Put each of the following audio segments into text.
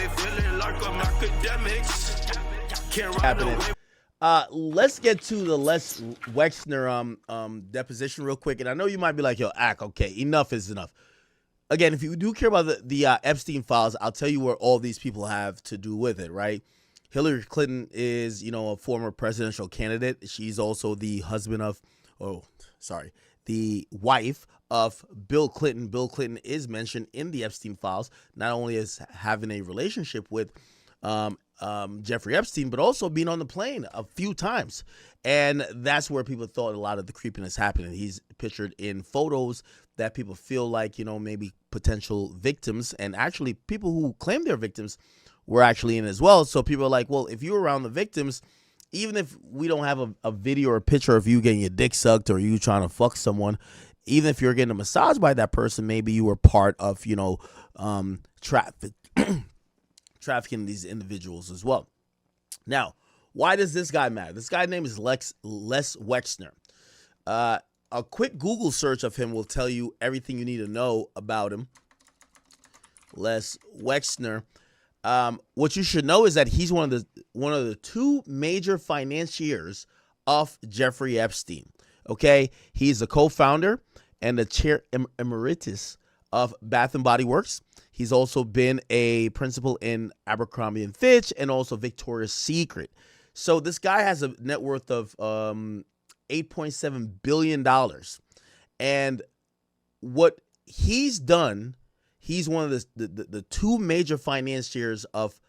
feeling like I'm academics. Can't run Happening. away. Let's get to the Les Wexner deposition real quick. And I know you might be like, yo, okay, enough is enough. Again, if you do care about the Epstein Files, I'll tell you where all these people have to do with it, right? Hillary Clinton is, a former presidential candidate. She's also the the wife of Bill Clinton. Bill Clinton is mentioned in the Epstein Files, not only as having a relationship with Jeffrey Epstein, but also being on the plane a few times. And that's where people thought a lot of the creepiness happened. He's pictured in photos that people feel like, maybe potential victims, and actually people who claim they're victims were actually in as well. So people are like, well, if you're around the victims, even if we don't have a video or a picture of you getting your dick sucked or you trying to fuck someone, even if you're getting a massage by that person, maybe you were part of, trafficking these individuals as well. Now, why does this guy matter? This guy's name is Les Wexner. A quick Google search of him will tell you everything you need to know about him. Les Wexner. What you should know is that he's one of the two major financiers of Jeffrey Epstein. Okay, he's a co-founder and the chair emeritus of Bath and Body Works. He's also been a principal in Abercrombie and Fitch and also Victoria's Secret. So this guy has a net worth of $8.7 billion. And what he's done, he's one of the two major financiers of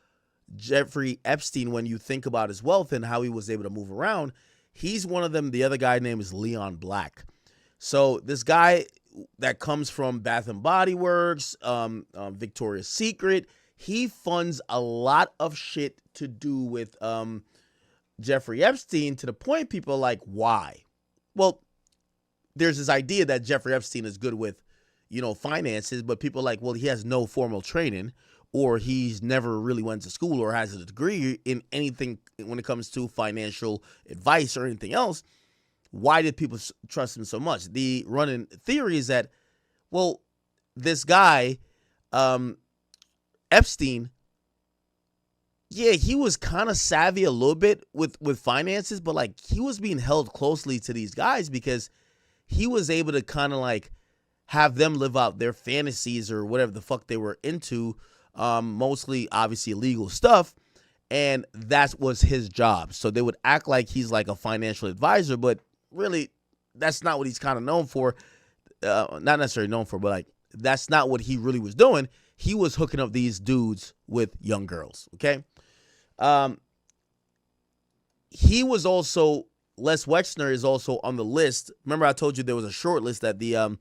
Jeffrey Epstein. When you think about his wealth and how he was able to move around, he's one of them. The other guy's name is Leon Black. So this guy that comes from Bath and Body Works, Victoria's Secret, he funds a lot of shit to do with Jeffrey Epstein, to the point people are like, why? Well, there's this idea that Jeffrey Epstein is good with, finances, but people are like, well, he has no formal training, or he's never really went to school or has a degree in anything when it comes to financial advice or anything else. Why did people trust him so much? The running theory is that, well, this guy, Epstein, yeah, he was kind of savvy a little bit with finances, but like he was being held closely to these guys because he was able to kind of like have them live out their fantasies or whatever the fuck they were into, mostly obviously illegal stuff. And that was his job. So they would act like he's like a financial advisor, but really that's not what he's kind of known for. Not necessarily known for, but like that's not what he really was doing. He was hooking up these dudes with young girls. Okay. He was also, Les Wexner is also on the list. Remember I told you there was a short list that the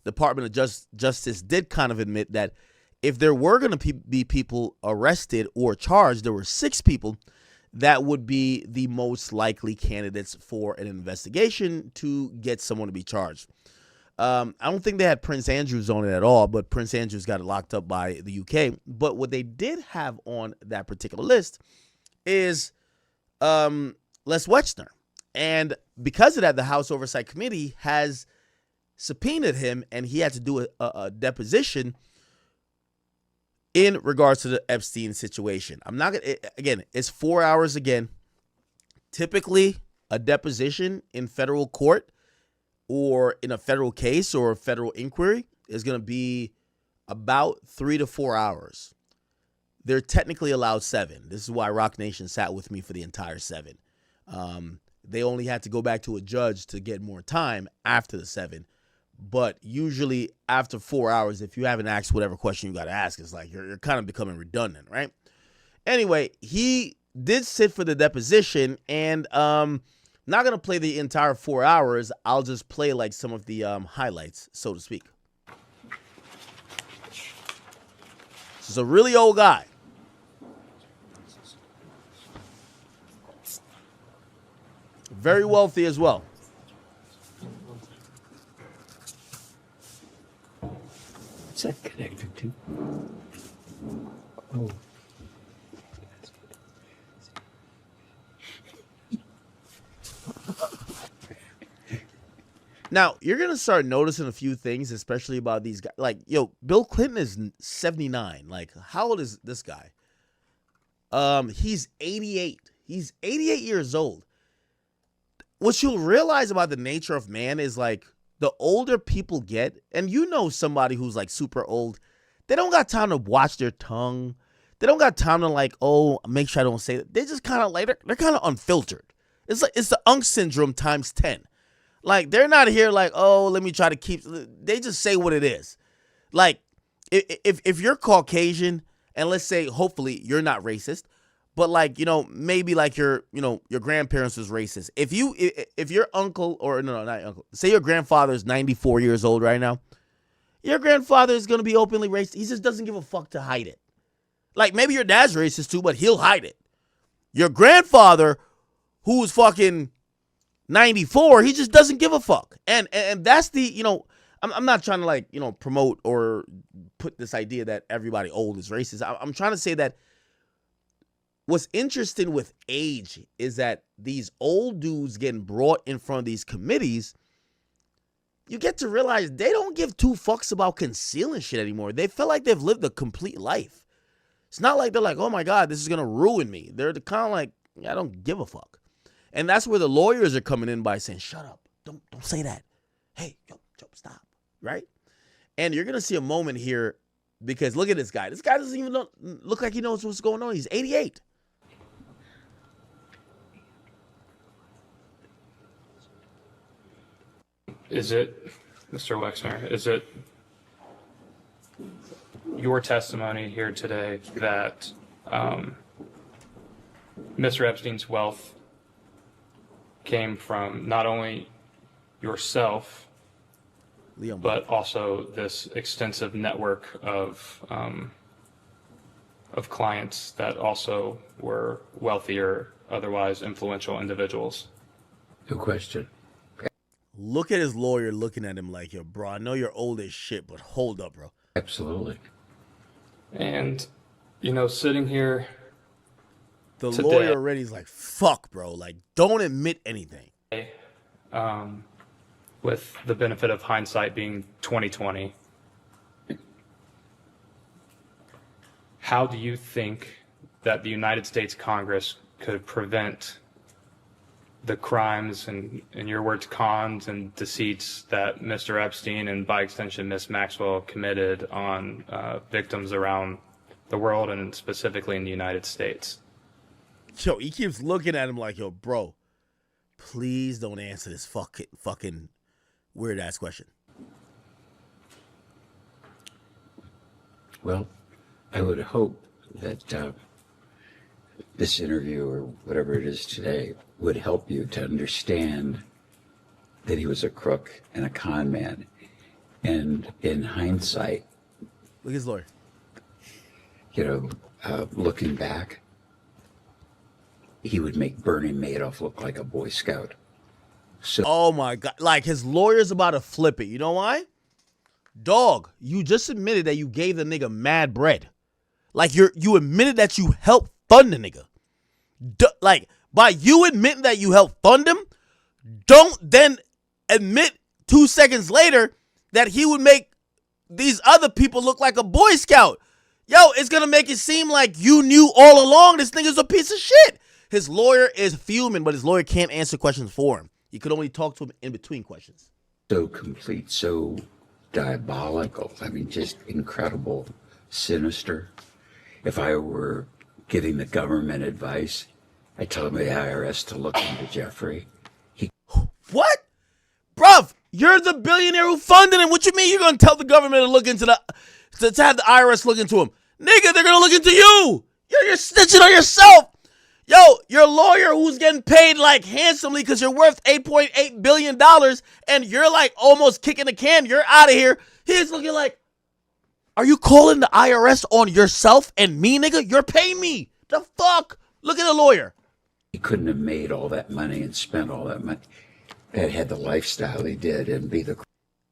Department of Justice did kind of admit that if there were going to be people arrested or charged, there were 6 people that would be the most likely candidates for an investigation to get someone to be charged. I don't think they had Prince Andrews on it at all, but Prince Andrews got locked up by the UK. But what they did have on that particular list is Les Wexner. And because of that, the House Oversight Committee has subpoenaed him, and he had to do a deposition in regards to the Epstein situation. I'm not going to, again, it's 4 hours again. Typically, a deposition in federal court or in a federal case or a federal inquiry is going to be about 3 to 4 hours. They're technically allowed 7. This is why Rock Nation sat with me for the entire 7. They only had to go back to a judge to get more time after the 7. But usually after 4 hours, if you haven't asked whatever question you got to ask, it's like you're kind of becoming redundant, right? Anyway, he did sit for the deposition, and not going to play the entire 4 hours. I'll just play like some of the highlights, so to speak. This is a really old guy. Very wealthy as well. What's that connected to? Oh. Now, you're going to start noticing a few things, especially about these guys. Like, yo, Bill Clinton is 79. Like, how old is this guy? He's 88. He's 88 years old. What you'll realize about the nature of man is like the older people get, and you know somebody who's like super old, they don't got time to watch their tongue. They don't got time to like, oh, make sure I don't say that. They just kind of like, they're kind of unfiltered. It's like, it's the Unk syndrome times 10. Like, they're not here like, oh, let me try to keep, they just say what it is. Like, if you're Caucasian, and let's say, hopefully, you're not racist, but like, you know, maybe like your grandparents was racist. If your uncle, or no, not uncle, say your grandfather is 94 years old right now, your grandfather is going to be openly racist. He just doesn't give a fuck to hide it. Like, maybe your dad's racist too, but he'll hide it. Your grandfather, who's fucking 94, he just doesn't give a fuck. And that's the, you know, I'm not trying to like, you know, promote or put this idea that everybody old is racist. I'm trying to say that what's interesting with age is that these old dudes getting brought in front of these committees, you get to realize they don't give two fucks about concealing shit anymore. They feel like they've lived a complete life. It's not like they're like, oh my God, this is going to ruin me. They're kind of like, I don't give a fuck. And that's where the lawyers are coming in by saying, shut up. Don't say that. Hey, yo, stop. Right? And you're going to see a moment here because look at this guy. This guy doesn't even look like he knows what's going on. He's 88. Is it, Mr. Wexner, is it your testimony here today that Mr. Epstein's wealth came from not only yourself, Leon, but also this extensive network of clients that also were wealthier, otherwise influential individuals? No question. Look at his lawyer looking at him like, yo, bro, I know you're old as shit, but hold up, bro. Absolutely. And, you know, sitting here The today, lawyer already is like, fuck, bro. Like, don't admit anything. with the benefit of hindsight being 2020, how do you think that the United States Congress could prevent the crimes and, in your words, cons and deceits that Mr. Epstein and by extension Ms. Maxwell committed on victims around the world and specifically in the United States? Yo, he keeps looking at him like, yo, bro, please don't answer this fucking weird ass question. Well, I would hope that this interview or whatever it is today would help you to understand that he was a crook and a con man. And in hindsight, Look at his lawyer. you know, looking back, he would make Bernie Madoff look like a Boy Scout. So, Oh my God. Like, his lawyer's about to flip it. You know why? Dog, you just admitted that you gave the nigga mad bread. Like, you admitted that you helped fund the nigga. Like, by you admitting that you helped fund him, don't then admit 2 seconds later that he would make these other people look like a Boy Scout. Yo, it's going to make it seem like you knew all along this nigga's a piece of shit. His lawyer is fuming, but his lawyer can't answer questions for him. You could only talk to him in between questions. so complete, so diabolical. I mean, just incredible, sinister. If I were giving the government advice, I'd tell the IRS to look into Jeffrey. What? Bruv, you're the billionaire who funded him. What you mean you're going to tell the government to look into to have the IRS look into him? Nigga, they're going to look into you. You're snitching on yourself. Yo, your lawyer who's getting paid like handsomely because you're worth $8.8 billion and you're like almost kicking the can. You're out of here. He's looking like, are you calling the IRS on yourself and me, nigga? You're paying me. The fuck? Look at the lawyer. He couldn't have made all that money and spent all that money and had the lifestyle he did and be the...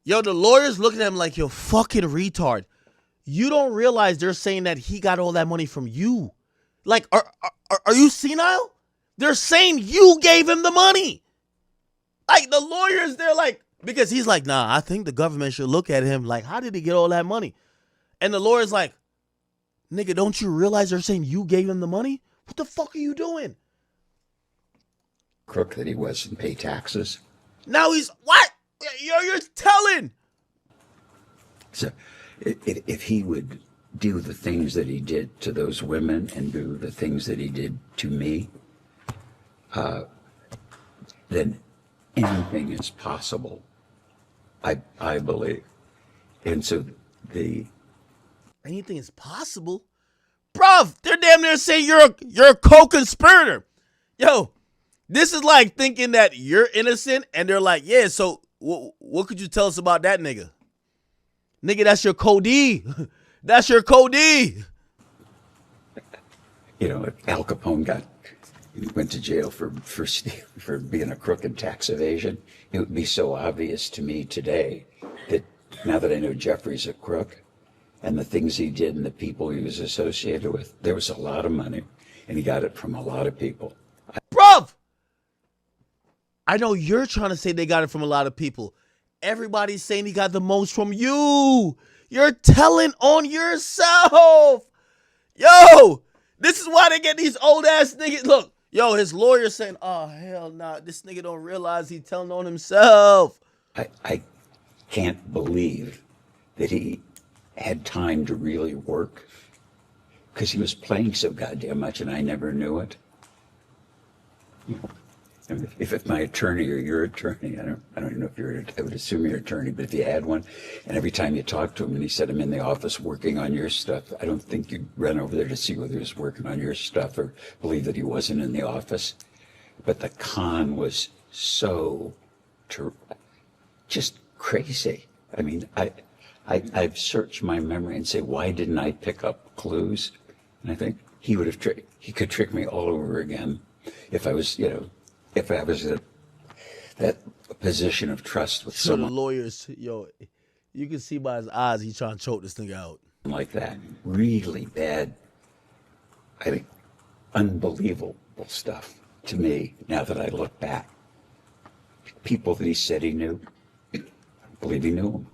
Yo, the lawyer's looking at him like, yo, fucking retard. You don't realize they're saying that he got all that money from you. Like, are you senile? They're saying you gave him the money. Like, the lawyers, they're like, because he's like, nah, I think the government should look at him like, how did he get all that money? And the lawyer's like, nigga, don't you realize they're saying you gave him the money? What the fuck are you doing? Crook that he was and pay taxes. Now he's what? You're telling. So if he would do the things that he did to those women and do the things that he did to me, then anything is possible, I believe. And so anything is possible? Bruv, they're damn near saying you're a co-conspirator. Yo, this is like thinking that you're innocent and they're like, yeah, so what could you tell us about that nigga? Nigga, that's your Cody. That's your Cody. You know, if Al Capone went to jail for being a crook in tax evasion, it would be so obvious to me today that now that I know Jeffrey's a crook and the things he did and the people he was associated with, there was a lot of money and he got it from a lot of people. Bruv, I know you're trying to say they got it from a lot of people. Everybody's saying he got the most from you. You're telling on yourself. Yo, this is why they get these old ass niggas. Look, yo, his lawyer saying, oh, hell nah, this nigga don't realize he telling on himself. I can't believe that he had time to really work because he was playing so goddamn much and I never knew it. If my attorney or your attorney, I don't even know if I would assume you're an attorney, but if you had one, and every time you talked to him and he said, I'm in the office working on your stuff, I don't think you'd run over there to see whether he was working on your stuff or believe that he wasn't in the office. But the con was so just crazy. I mean, I've searched my memory and say, why didn't I pick up clues? And I think he could trick me all over again if I was, if I was in that position of trust with So the someone lawyers, yo, you can see by his eyes he's trying to choke this nigga out. like that. Really bad, I think, unbelievable stuff to me now that I look back. People that he said he knew, I believe he knew them.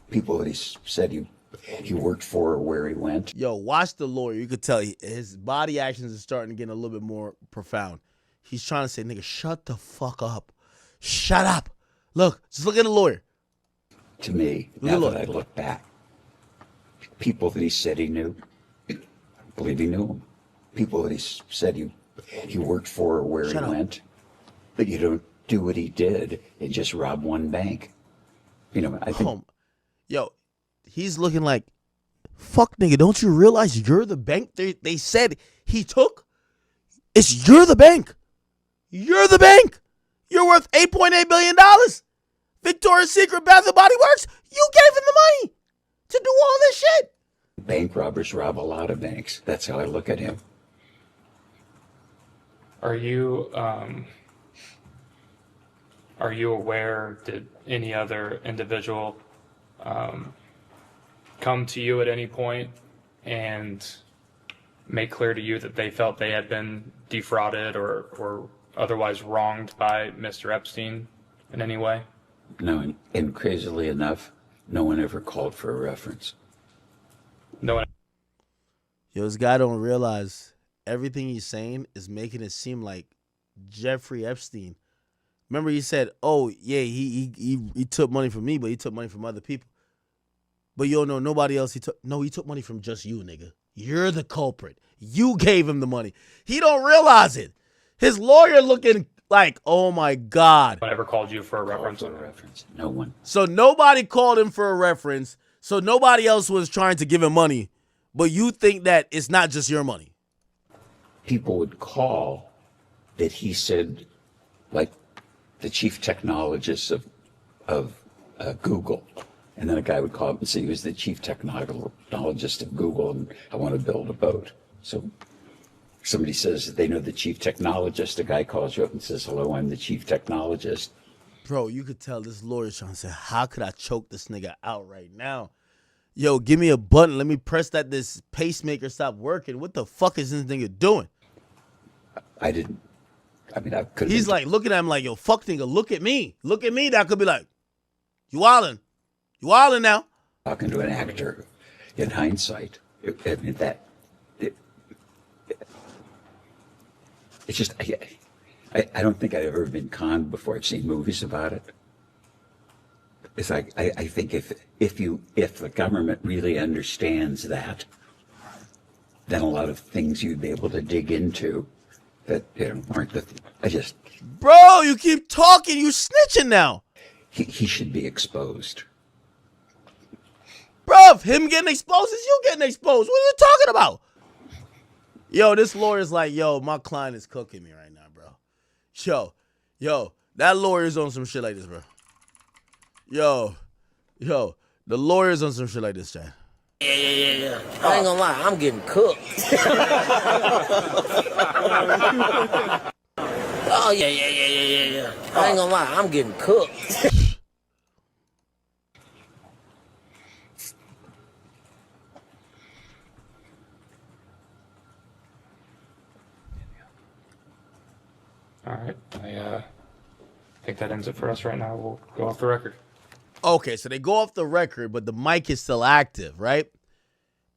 People that he said he worked for or where he went. Yo, watch the lawyer. You could tell his body actions is starting to get a little bit more profound. He's trying to say, nigga, shut the fuck up. Shut up. Look, just look at the lawyer. To me, now that I look back, people that he said he knew, I believe he knew them. People that he said he worked for or where he went. But you don't do what he did and just rob one bank. I think... Yo, he's looking like, fuck nigga, don't you realize you're the bank they said he took? You're the bank. You're the bank. You're worth $8.8 billion. Victoria's Secret Bath and Body Works. You gave him the money to do all this shit. Bank robbers rob a lot of banks. That's how I look at him. Are you aware, did any other individual come to you at any point and make clear to you that they felt they had been defrauded or otherwise wronged by Mr. Epstein in any way? No, and crazily enough, no one ever called for a reference. No one. Yo, this guy don't realize everything he's saying is making it seem like Jeffrey Epstein. Remember he said, oh, yeah, he took money from me, but he took money from other people. But you don't know nobody else he took money from just you, nigga. You're the culprit. You gave him the money. He don't realize it. His lawyer looking like, oh my God. No one ever called you for a reference? No one. So nobody called him for a reference. So nobody else was trying to give him money. But you think that it's not just your money. People would call that he said, like, the chief technologist of Google. And then a guy would call up and say he was the chief technologist of Google and I want to build a boat. So somebody says that they know the chief technologist. A guy calls you up and says, hello, I'm the chief technologist. Bro, you could tell this lawyer's trying to say, how could I choke this nigga out right now? Yo, give me a button. Let me press that this pacemaker stop working. What the fuck is this nigga doing? I could. He's like looking at him like, yo, fuck nigga, look at me. Look at me. That could be like, you wildin'. You wildin' now. Talking to an actor It's just, I don't think I've ever been conned before. I've seen movies about it. It's like, I think if the government really understands that, then a lot of things you'd be able to dig into that, aren't Bro, you keep talking, you snitching now. He should be exposed. Bruv, him getting exposed is you getting exposed. What are you talking about? Yo, this lawyer's like, yo, my client is cooking me right now, bro. Yo, that lawyer's on some shit like this, bro. Yo, the lawyer's on some shit like this, Chad. Yeah. I ain't gonna lie, I'm getting cooked. Oh, yeah. I ain't gonna lie, I'm getting cooked. All right. I think that ends it for us right now. We'll go off the record. Okay, so they go off the record, but the mic is still active, right?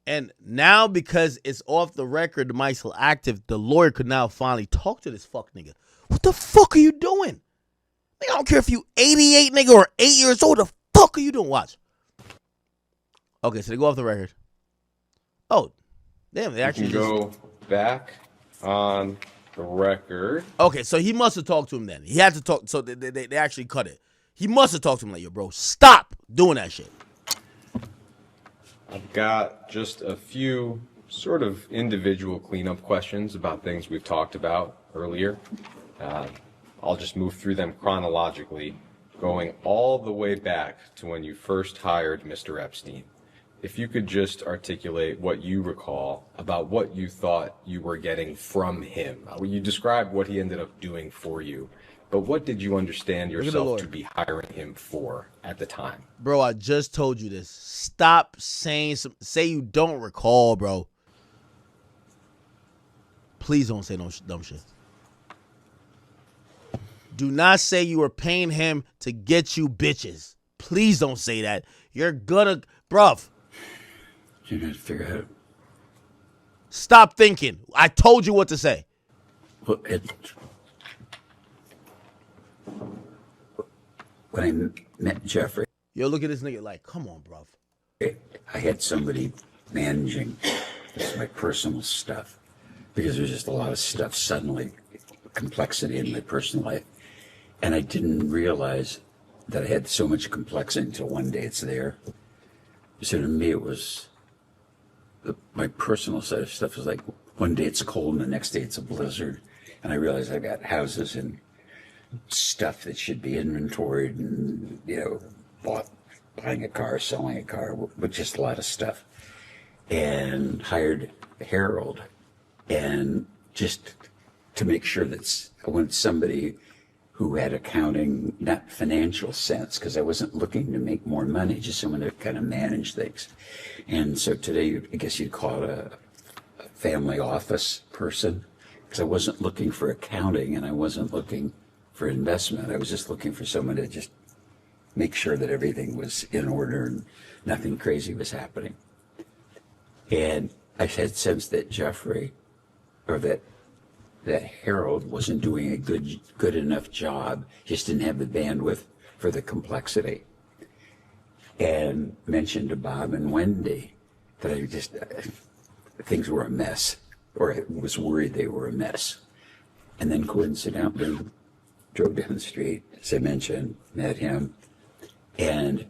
And now because it's off the record, the mic's still active, the lawyer could now finally talk to this fuck nigga. What the fuck are you doing? Nigga, I don't care if you 88, nigga, or 8 years old. The fuck are you doing? Watch. Okay, so they go off the record. Oh, damn, they actually go back on the record. Okay, so he must have talked to him then. He had to talk, so they actually cut it. He must have talked to him like, yo, bro, stop doing that shit. I've got just a few sort of individual cleanup questions about things we've talked about earlier. I'll just move through them chronologically, going all the way back to when you first hired Mr. Epstein. If you could just articulate what you recall about what you thought you were getting from him. You described what he ended up doing for you, but what did you understand yourself to be hiring him for at the time? Bro, I just told you this. Stop saying say you don't recall, bro. Please don't say no dumb shit. Do not say you were paying him to get you bitches. Please don't say that. You're gonna, bruv. You're gonna figure out. Stop thinking. I told you what to say. Well, when I met Jeffrey, Yo, look at this nigga like, come on, bruv. I had somebody managing my personal stuff because there's just a lot of stuff suddenly, complexity in my personal life. And I didn't realize that I had so much complexity until one day it's there. So to me, it was my personal side of stuff was like one day it's cold and the next day it's a blizzard. And I realized I got houses and stuff that should be inventoried and, buying a car, selling a car, with just a lot of stuff. And hired Harold, and just to make sure that I wanted somebody who had accounting, not financial sense, because I wasn't looking to make more money, just someone to kind of manage things. And so today, I guess you'd call it a family office person, because I wasn't looking for accounting and I wasn't looking for investment. I was just looking for someone to just make sure that everything was in order and nothing crazy was happening. And I had sensed that Jeffrey, or that Harold wasn't doing a good enough job, just didn't have the bandwidth for the complexity. And mentioned to Bob and Wendy that things were a mess, or I was worried they were a mess. And then coincidentally, drove down the street, as I mentioned, met him, and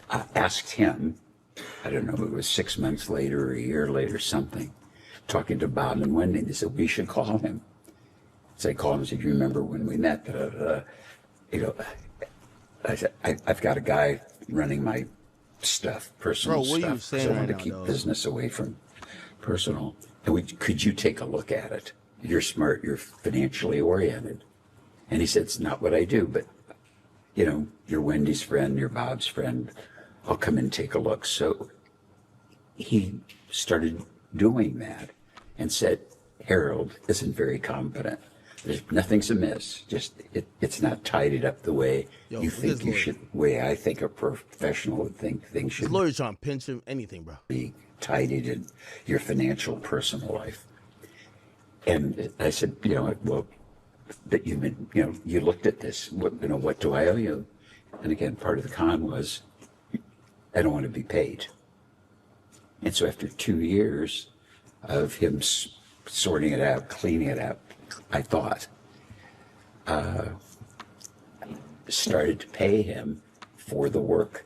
I asked him, I don't know if it was 6 months later or a year later, something, talking to Bob and Wendy, they said, we should call him. So I called him and said, you remember when we met? I said, I've got a guy running my stuff, personal Bro, what stuff. are you saying So I want right to keep now, business away from personal. And could you take a look at it? You're smart, you're financially oriented. And he said, it's not what I do, but you're Wendy's friend, you're Bob's friend. I'll come and take a look. So he started doing that and said, Harold isn't very competent. Nothing's amiss. Just it's not tidied up the way you think you should, way I think a professional would think things should. This lawyer's trying to pinch him, anything, bro. Be tidied in your financial personal life. And I said, well, that you've been, you looked at this. What do I owe you? And again, part of the con was, I don't want to be paid. And so after 2 years of him sorting it out, cleaning it out, I thought, started to pay him for the work.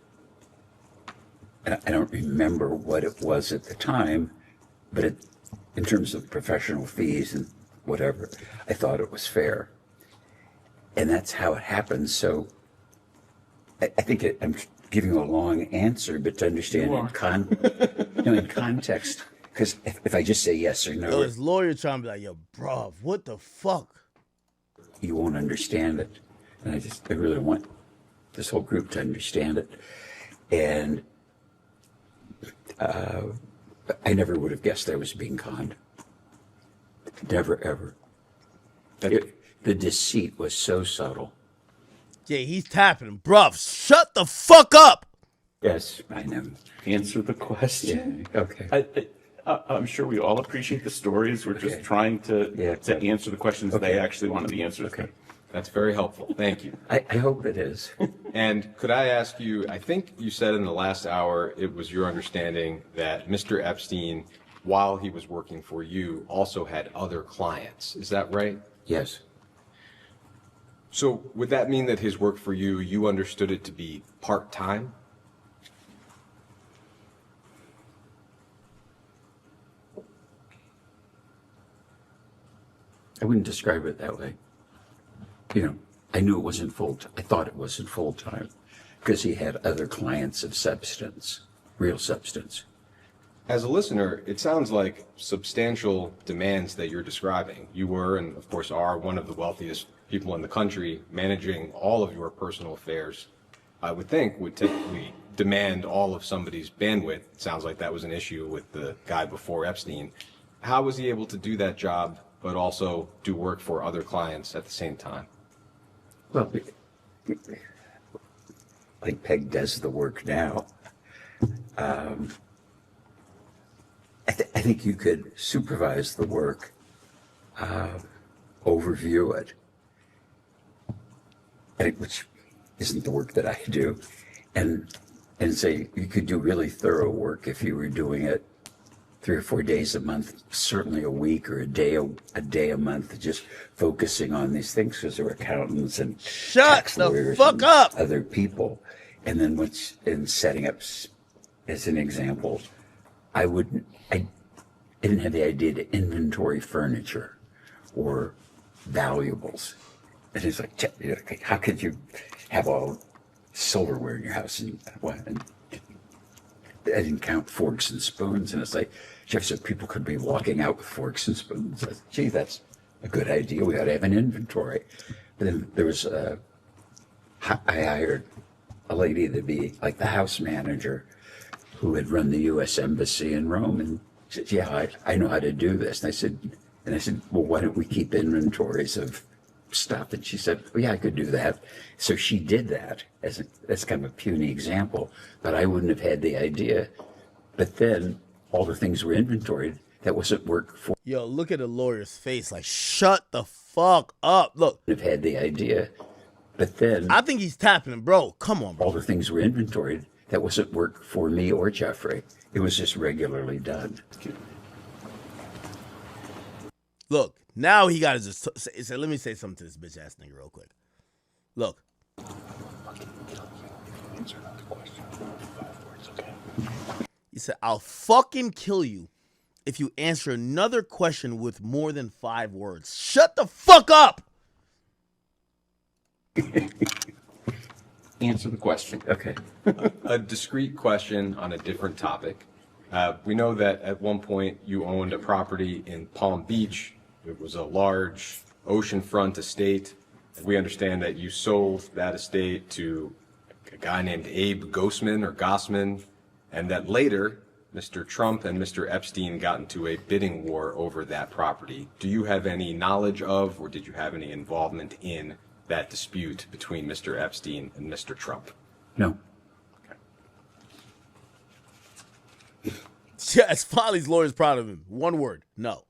And I don't remember what it was at the time, but in terms of professional fees and whatever, I thought it was fair. And that's how it happens. So I think I'm giving you a long answer, but to understand in context, because if I just say yes or no, his lawyer trying to be like, yo, bruv, what the fuck? You won't understand it. And I really want this whole group to understand it. And I never would have guessed I was being conned. Never, ever. The deceit was so subtle. Yeah, he's tapping him. Bruv, shut the fuck up! Yes, I know. Answer the question. Yeah, okay. I'm sure we all appreciate the stories. We're just trying to answer the questions they actually wanted the answers to. That's very helpful. Thank you. I hope it is. And could I ask you, I think you said in the last hour it was your understanding that Mr. Epstein, while he was working for you, also had other clients. Is that right? Yes. So would that mean that his work for you, you understood it to be part-time? I wouldn't describe it that way. I knew it wasn't full-time. I thought it wasn't full-time because he had other clients of substance, real substance. As a listener, it sounds like substantial demands that you're describing. You were, and of course are, one of the wealthiest people in the country, managing all of your personal affairs. I would think would typically demand all of somebody's bandwidth. It sounds like that was an issue with the guy before Epstein. How was he able to do that job, but also do work for other clients at the same time? Well, like Peg does the work now. I think you could supervise the work, overview it, which isn't the work that I do, and say you could do really thorough work if you were doing it 3 or 4 days a month, certainly a week or a day a month, just focusing on these things because they're accountants and tax lawyers and other people. And then once in setting up, as an example, I didn't have the idea to inventory furniture or valuables. And it's like, how could you have all silverware in your house and what? And I didn't count forks and spoons. And it's like, Jeff said, people could be walking out with forks and spoons. I said, gee, that's a good idea. We ought to have an inventory. But then there was, I hired a lady to be like the house manager who had run the U.S. Embassy in Rome. And she said, yeah, I know how to do this. And I said, well, why don't we keep inventories of stuff? And she said, well, yeah, I could do that. So she did that as kind of a puny example, but I wouldn't have had the idea. But then all the things were inventoried. That wasn't work for. Yo, look at the lawyer's face. Like, shut the fuck up. Look. Have had the idea, but then. I think he's tapping him, bro. Come on, bro. All the things were inventoried. That wasn't work for me or Jeffrey. It was just regularly done. Look, now he got to just say, let me say something to this bitch ass nigga real quick. Look. He said, I'll fucking kill you if you answer another question with more than 5 words. Shut the fuck up! Answer the question. Okay. A discrete question on a different topic. We know that at one point you owned a property in Palm Beach. It was a large oceanfront estate. We understand that you sold that estate to a guy named Abe Gossman, and that later Mr. Trump and Mr. Epstein got into a bidding war over that property. Do you have any knowledge of, or did you have any involvement in that dispute between Mr. Epstein and Mr. Trump? No. Yes, Polly's lawyer's proud of him. One word, no.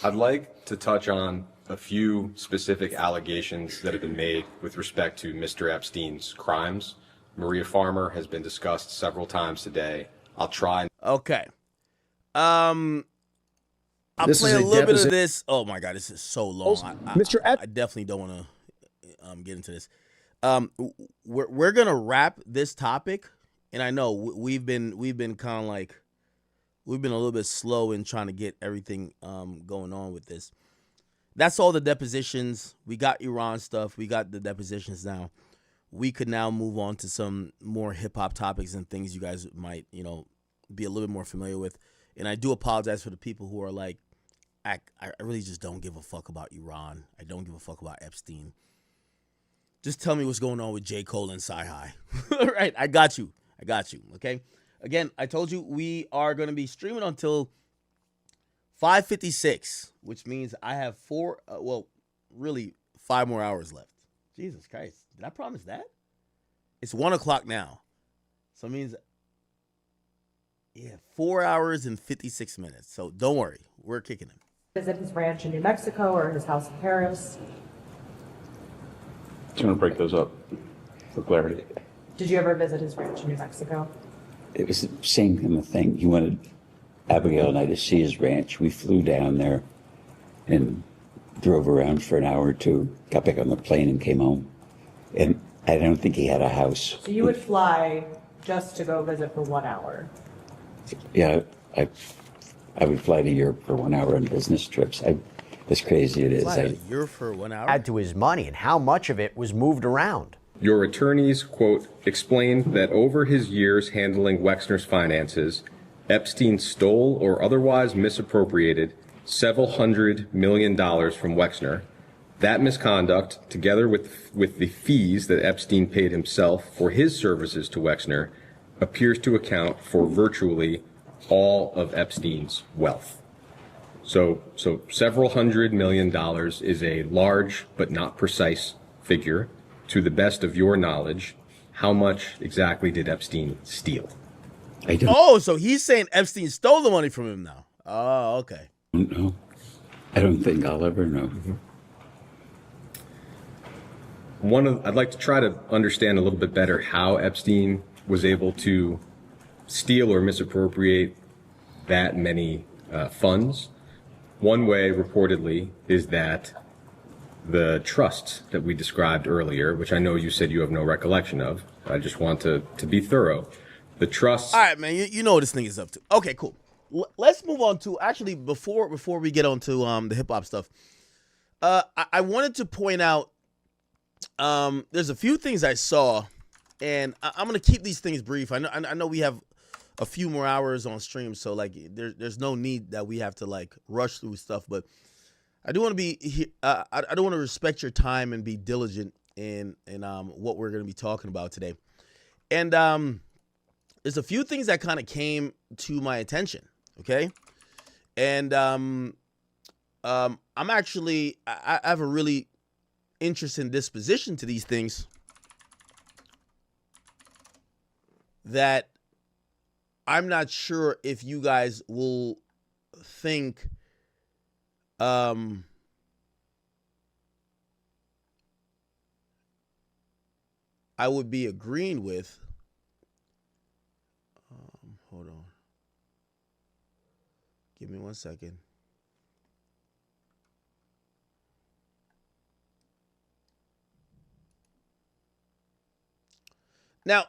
I'd like to touch on a few specific allegations that have been made with respect to Mr. Epstein's crimes. Maria Farmer has been discussed several times today. I'll try. Okay. I'll play a little bit of this. Oh my God, this is so long. I definitely don't want to get into this. We're gonna wrap this topic, and I know we've been kind of like we've been a little bit slow in trying to get everything going on with this. That's all the depositions. We got Iran stuff. We got the depositions now. We could now move on to some more hip hop topics and things you guys might, be a little bit more familiar with. And I do apologize for the people who are like, I really just don't give a fuck about Iran. I don't give a fuck about Epstein. Just tell me what's going on with J. Cole and Sci-Hi. Right, I got you. Okay. Again, I told you we are going to be streaming until 5:56, which means I have 5 more hours left. Jesus Christ. Did I promise that? It's 1 o'clock now. So it means, 4 hours and 56 minutes. So don't worry. We're kicking him. Visit his ranch in New Mexico or his house in Paris? I'm going to break those up for clarity. Did you ever visit his ranch in New Mexico? It was the same kind of thing. He wanted Abigail and I to see his ranch. We flew down there and drove around for an hour or two, got back on the plane and came home. And I don't think he had a house. So you would fly just to go visit for 1 hour? Yeah, I would fly to Europe for 1 hour on business trips. As crazy it is. Fly to Europe for 1 hour? Add to his money and how much of it was moved around. Your attorneys, quote, explained that over his years handling Wexner's finances, Epstein stole or otherwise misappropriated several $100 million from Wexner. That misconduct, together with the fees that Epstein paid himself for his services to Wexner, appears to account for virtually all of Epstein's wealth. So several $100 million is a large but not precise figure. To the best of your knowledge, how much exactly did Epstein steal? Oh, so he's saying Epstein stole the money from him now. Oh, okay. No, I don't think I'll ever know. I'd like to try to understand a little bit better how Epstein was able to steal or misappropriate that many funds. One way, reportedly, is that the trusts that we described earlier, which I know you said you have no recollection of. I just want to be thorough. The trusts. All right, man. You know what this thing is up to. Okay, cool. Let's move on to actually before we get on to the hip hop stuff. I wanted to point out there's a few things I saw, and I'm gonna keep these things brief. I know we have a few more hours on stream, so like there's no need that we have to like rush through stuff, but I do want to be I do want to respect your time and be diligent in what we're going to be talking about today. And there's a few things that kind of came to my attention, okay? And I'm actually I have a really interesting disposition to these things that I'm not sure if you guys will think I would be agreeing with. Hold on. Give me 1 second. Now,